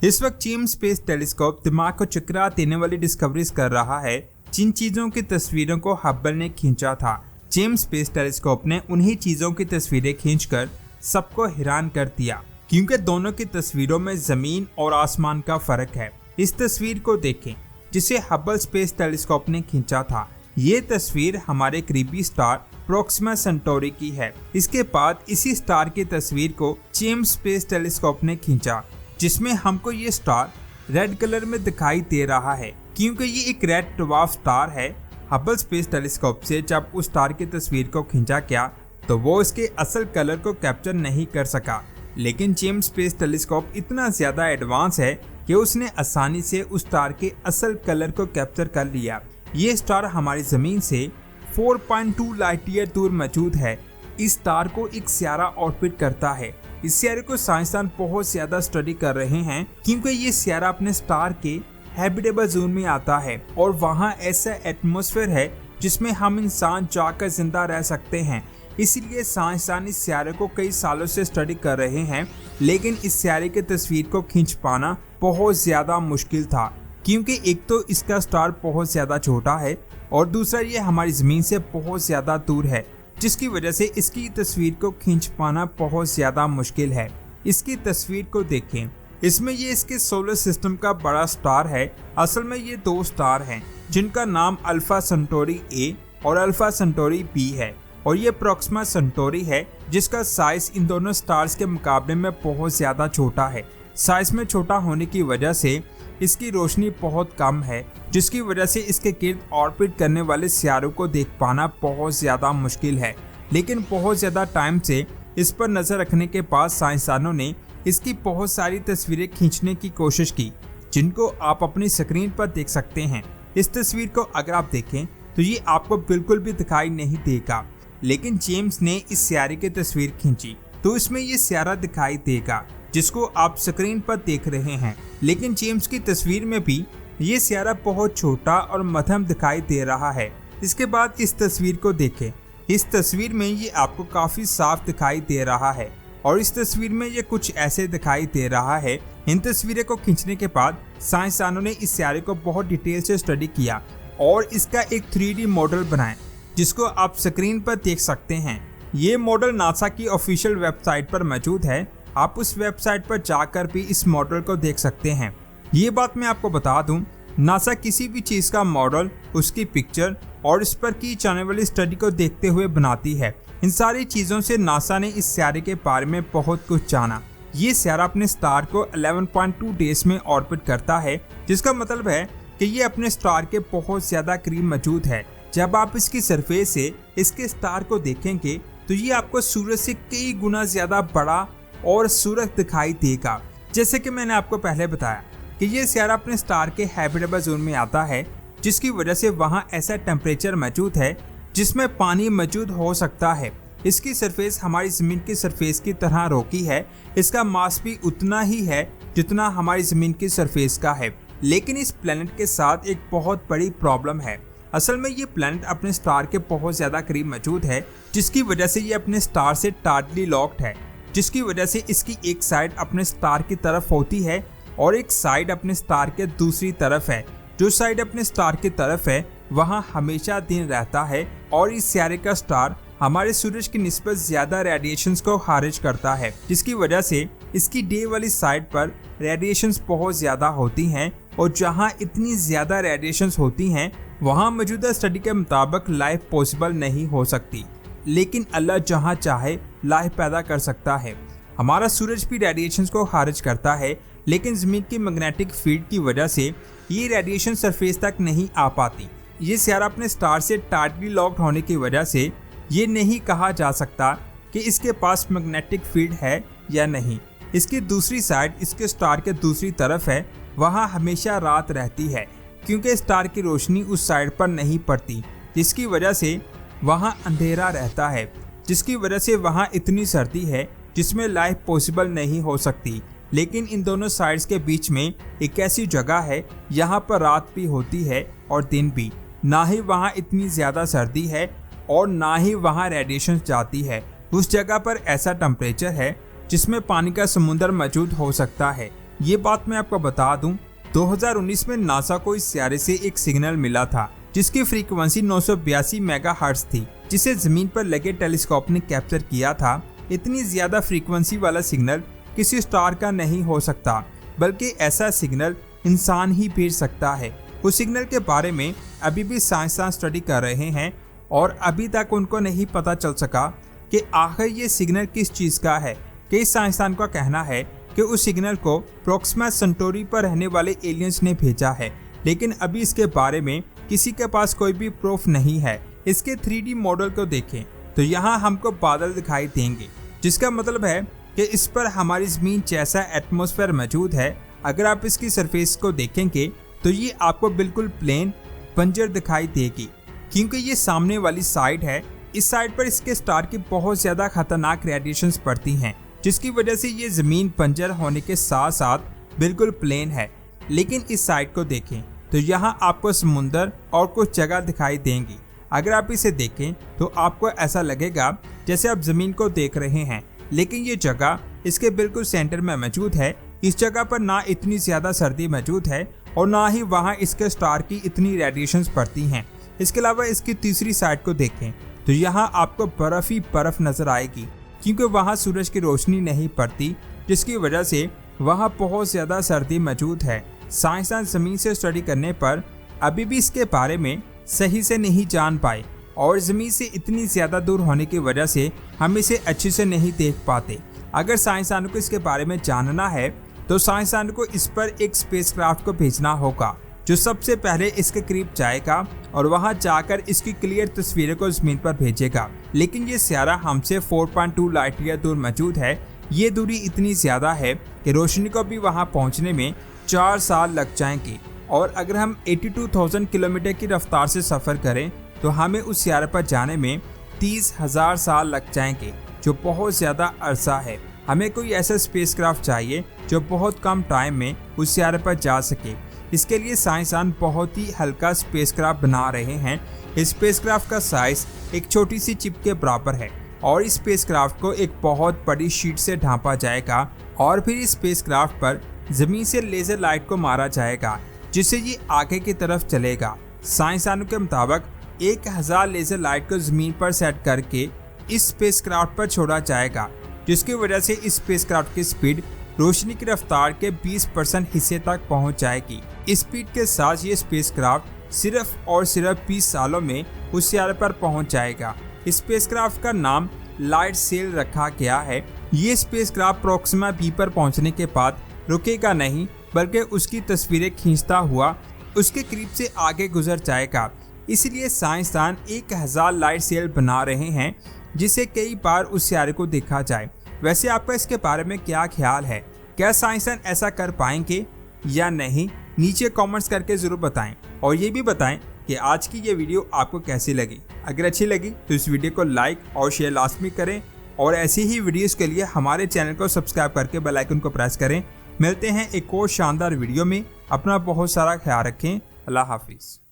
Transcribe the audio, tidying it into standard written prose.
इस वक्त James space telescope दिमाग को चकरा देने वाली डिस्कवरीज कर रहा है। जिन चीजों की तस्वीरों को हब्बल ने खींचा था, जेम्स स्पेस टेलीस्कोप ने उन्हीं चीजों की तस्वीरें खींचकर सबको हैरान कर दिया, क्योंकि दोनों की तस्वीरों में जमीन और आसमान का फर्क है। इस तस्वीर को देखें जिसे हब्बल स्पेस टेलीस्कोप ने खींचा था। ये तस्वीर हमारे करीबी स्टार प्रोक्सिमा सेंटोरी की है। इसके बाद इसी स्टार की तस्वीर को जेम्स स्पेस टेलीस्कोप ने खींचा, जिसमें हमको ये स्टार रेड कलर में दिखाई दे रहा है, क्योंकि ये एक रेड ड्वार्फ स्टार है। हब्बल स्पेस टेलीस्कोप से जब उस स्टार की तस्वीर को खींचा गया तो वो इसके असल कलर को कैप्चर नहीं कर सका, लेकिन जेम्स स्पेस टेलीस्कोप इतना ज्यादा एडवांस है कि उसने आसानी से उस स्टार के असल कलर को कैप्चर कर लिया। ये स्टार हमारी जमीन से 4.2 लाइट ईयर दूर मौजूद है। इस स्टार को एक सियारा ऑर्बिट करता है। इस सियारे को साइंसदान बहुत ज्यादा स्टडी कर रहे हैं, क्योंकि ये सियारा अपने स्टार के हैबिटेबल जोन में आता है और वहाँ ऐसा एटमॉस्फेयर है जिसमें हम इंसान जाकर जिंदा रह सकते हैं। इसीलिए साइंसदान इस सियारे को कई सालों से स्टडी कर रहे हैं, लेकिन इस सियारे की तस्वीर को खींच पाना बहुत ज्यादा मुश्किल था, क्योंकि एक तो इसका स्टार बहुत ज्यादा छोटा है और दूसरा ये हमारी जमीन से बहुत ज्यादा दूर है, जिसकी वजह से इसकी तस्वीर को खींच पाना बहुत ज्यादा मुश्किल है। इसकी तस्वीर को देखें, इसमें ये इसके सोलर सिस्टम का बड़ा स्टार है। असल में ये दो स्टार हैं जिनका नाम अल्फा सेंटोरी ए और अल्फा सेंटोरी बी है, और ये प्रोक्सिमा सेंटोरी है जिसका साइज इन दोनों स्टार्स के मुकाबले में बहुत ज्यादा छोटा है। साइज में छोटा होने की वजह से इसकी रोशनी बहुत कम है, जिसकी वजह से इसके गिर्द ऑर्बिट करने वाले सियारों को देख पाना बहुत ज्यादा मुश्किल है। लेकिन बहुत ज्यादा टाइम से इस पर नजर रखने के बाद साइंसदानों ने इसकी बहुत सारी तस्वीरें खींचने की कोशिश की, जिनको आप अपनी स्क्रीन पर देख सकते हैं। इस तस्वीर को अगर आप देखें तो ये आपको बिल्कुल भी दिखाई नहीं देगा, लेकिन जेम्स ने इस सियारे की तस्वीर खींची तो इसमें ये सियारा दिखाई देगा जिसको आप स्क्रीन पर देख रहे हैं। लेकिन जेम्स की तस्वीर में भी ये सियारा बहुत छोटा और मध्यम दिखाई दे रहा है। इसके बाद इस तस्वीर को देखें। इस तस्वीर में ये आपको काफी साफ दिखाई दे रहा है और इस तस्वीर में ये कुछ ऐसे दिखाई दे रहा है। इन तस्वीरें को खींचने के बाद साइंसदानों ने इस सियारे को बहुत डिटेल से स्टडी किया और इसका एक 3D मॉडल बनाया, जिसको आप स्क्रीन पर देख सकते हैं। ये मॉडल नासा की ऑफिशियल वेबसाइट पर मौजूद है। आप उस वेबसाइट पर जाकर भी इस मॉडल को देख सकते हैं। ये बात मैं आपको बता दूं, नासा किसी भी चीज का मॉडल, उसकी पिक्चर और इस पर की जाने वाली स्टडी को देखते हुए बनाती है। इन सारी चीजों से नासा ने इस सियारे के बारे में बहुत कुछ जाना। ये सियारा अपने स्टार को 11.2 डेज में ऑर्बिट करता है, जिसका मतलब है कि ये अपने स्टार के बहुत ज्यादा करीब मौजूद है। जब आप इसकी सरफेस से इसके स्टार को देखेंगे तो ये आपको सूरज से कई गुना ज्यादा बड़ा और सूरज दिखाई देगा। जैसे कि मैंने आपको पहले बताया कि ये सियारा अपने स्टार के हैबिटेबल जोन में आता है, जिसकी वजह से वहाँ ऐसा टेम्परेचर मौजूद है जिसमें पानी मौजूद हो सकता है। इसकी सरफेस हमारी जमीन की सरफेस की तरह रोकी है। इसका मास भी उतना ही है जितना हमारी जमीन की सरफेस का है। लेकिन इस प्लेनेट के साथ एक बहुत बड़ी प्रॉब्लम है। असल में ये प्लेनेट अपने स्टार के बहुत ज्यादा करीब मौजूद है, जिसकी वजह से ये अपने स्टार से टाइटली लॉक्ड है, जिसकी वजह से इसकी एक साइड अपने स्टार की तरफ होती है और एक साइड अपने स्टार के दूसरी तरफ है। जो साइड अपने स्टार की तरफ है वहाँ हमेशा दिन रहता है और इस सियारे का स्टार हमारे सूरज की निस्बत ज्यादा रेडिएशंस को खारिज करता है, जिसकी वजह से इसकी डे वाली साइड पर रेडिएशंस बहुत ज्यादा होती हैं और जहाँ इतनी ज्यादा रेडिएशंस होती हैं वहाँ मौजूदा स्टडी के मुताबिक लाइफ पॉसिबल नहीं हो सकती। लेकिन अल्लाह जहाँ चाहे लाइफ पैदा कर सकता है। हमारा सूरज भी रेडिएशंस को खारिज करता है, लेकिन ज़मीन की मैग्नेटिक फील्ड की वजह से ये रेडिएशन सरफेस तक नहीं आ पाती। ये सियारा अपने स्टार से टाइटली लॉक्ड होने की वजह से ये नहीं कहा जा सकता कि इसके पास मैग्नेटिक फील्ड है या नहीं। इसकी दूसरी साइड इसके स्टार के दूसरी तरफ है, वहाँ हमेशा रात रहती है, क्योंकि स्टार की रोशनी उस साइड पर नहीं पड़ती, जिसकी वजह से वहाँ अंधेरा रहता है, जिसकी वजह से वहाँ इतनी सर्दी है जिसमें लाइफ पॉसिबल नहीं हो सकती। लेकिन इन दोनों साइड्स के बीच में एक ऐसी जगह है यहाँ पर रात भी होती है और दिन भी। ना ही वहाँ इतनी ज़्यादा सर्दी है और ना ही वहाँ रेडिएशन जाती है। उस जगह पर ऐसा टेम्परेचर है जिसमें पानी का समुंदर मौजूद हो सकता है। ये बात मैं आपको बता दूं, 2019 में नासा को इस सितारे से एक सिग्नल मिला था जिसकी फ्रीक्वेंसी 982 मेगाहर्ट्ज थी, जिसे जमीन पर लगे टेलीस्कोप ने कैप्चर किया था। इतनी ज्यादा फ्रीक्वेंसी वाला सिग्नल किसी स्टार का नहीं हो सकता, बल्कि ऐसा सिग्नल इंसान ही भेज सकता है। उस सिग्नल के बारे में अभी भी साइंसदान स्टडी कर रहे हैं और अभी तक उनको नहीं पता चल सका कि आखिर ये सिग्नल किस चीज का है। कई साइंसदान का कहना है कि उस सिग्नल को प्रोक्सिमा सेंटोरी पर रहने वाले एलियंस ने भेजा है, लेकिन अभी इसके बारे में किसी के पास कोई भी प्रूफ नहीं है। इसके 3D मॉडल को देखें तो यहाँ हमको बादल दिखाई देंगे, जिसका मतलब है कि इस पर हमारी जमीन जैसा एटमॉस्फेयर मौजूद है। अगर आप इसकी सरफेस को देखेंगे तो ये आपको बिल्कुल प्लेन बंजर दिखाई देगी, क्योंकि ये सामने वाली साइड है। इस साइड पर इसके स्टार की बहुत ज्यादा खतरनाक रेडिएशंस पड़ती हैं, जिसकी वजह से ये जमीन बंजर होने के साथ साथ बिल्कुल प्लेन है। लेकिन इस साइड को देखें तो यहाँ आपको समुंदर और कुछ जगह दिखाई देंगी। अगर आप इसे देखें तो आपको ऐसा लगेगा जैसे आप जमीन को देख रहे हैं, लेकिन ये जगह इसके बिल्कुल सेंटर में मौजूद है। इस जगह पर ना इतनी ज्यादा सर्दी मौजूद है और ना ही वहाँ इसके स्टार की इतनी रेडिएशंस पड़ती हैं। इसके अलावा इसकी तीसरी साइड को देखें तो यहाँ आपको बर्फ ही बर्फ नजर आएगी, क्योंकि वहाँ सूरज की रोशनी नहीं पड़ती, जिसकी वजह से वहाँ बहुत ज्यादा सर्दी मौजूद है। साइंसदान जमीन से स्टडी करने पर अभी भी इसके बारे में सही से नहीं जान पाए और जमीन से इतनी ज्यादा दूर होने की वजह से हम इसे अच्छे से नहीं देख पाते। अगर साइंसदानों को इसके बारे में जानना है तो साइंसदानों को इस पर एक स्पेसक्राफ्ट को भेजना होगा, जो सबसे पहले इसके करीब जाएगा और वहां जाकर इसकी क्लियर तस्वीरें को जमीन पर भेजेगा। लेकिन ये सितारा हमसे 4.2 लाइट ईयर दूर मौजूद है। ये दूरी इतनी ज्यादा है कि रोशनी को भी वहां पहुंचने में 4 साल लग जाएंगे, और अगर हम 82,000 किलोमीटर की रफ्तार से सफर करें तो हमें उस सितारे पर जाने में 30,000 साल लग जाएंगे, जो बहुत ज्यादा अरसा है। हमें कोई ऐसा स्पेसक्राफ्ट चाहिए जो बहुत कम टाइम में उस सितारे पर जा सके। इसके लिए साइंसदान बहुत ही हल्का स्पेसक्राफ्ट बना रहे हैं। इस स्पेसक्राफ्ट का साइज एक छोटी सी चिप के बराबर है और इस स्पेसक्राफ्ट को एक बहुत बड़ी शीट से ढांपा जाएगा और फिर इस स्पेसक्राफ्ट पर जमीन से लेजर लाइट को मारा जाएगा, जिससे ये आगे की तरफ चलेगा। साइंसदानों के मुताबिक 1000 लेजर लाइट को जमीन पर सेट करके इस स्पेसक्राफ्ट पर छोड़ा जाएगा, जिसकी वजह से इस स्पेसक्राफ्ट की स्पीड रोशनी की रफ्तार के 20% हिस्से तक पहुंच जाएगी। इस स्पीड के साथ ये स्पेसक्राफ्ट सिर्फ और सिर्फ 20 सालों में उस सितारे पर पहुंच जाएगा। इस स्पेसक्राफ्ट का नाम लाइट सेल रखा गया है। ये स्पेसक्राफ्ट प्रोक्सिमा बी पर पहुंचने के बाद रुकेगा नहीं, बल्कि उसकी तस्वीरें खींचता हुआ उसके करीब से आगे गुजर जाएगा। इसलिए साइंसदान 1000 लाइट सेल बना रहे हैं, जिसे कई बार उस सितारे को देखा जाए। वैसे आपका इसके बारे में क्या ख्याल है? क्या साइंसदान ऐसा कर पाएंगे या नहीं? नीचे कमेंट्स करके जरूर बताएं और ये भी बताएं कि आज की ये वीडियो आपको कैसी लगी। अगर अच्छी लगी तो इस वीडियो को लाइक और शेयर लाजमी करें और ऐसी ही वीडियोस के लिए हमारे चैनल को सब्सक्राइब करके बेल आइकन को प्रेस करें। मिलते हैं एक और शानदार वीडियो में। अपना बहुत सारा ख्याल रखें। अल्लाह हाफिज़।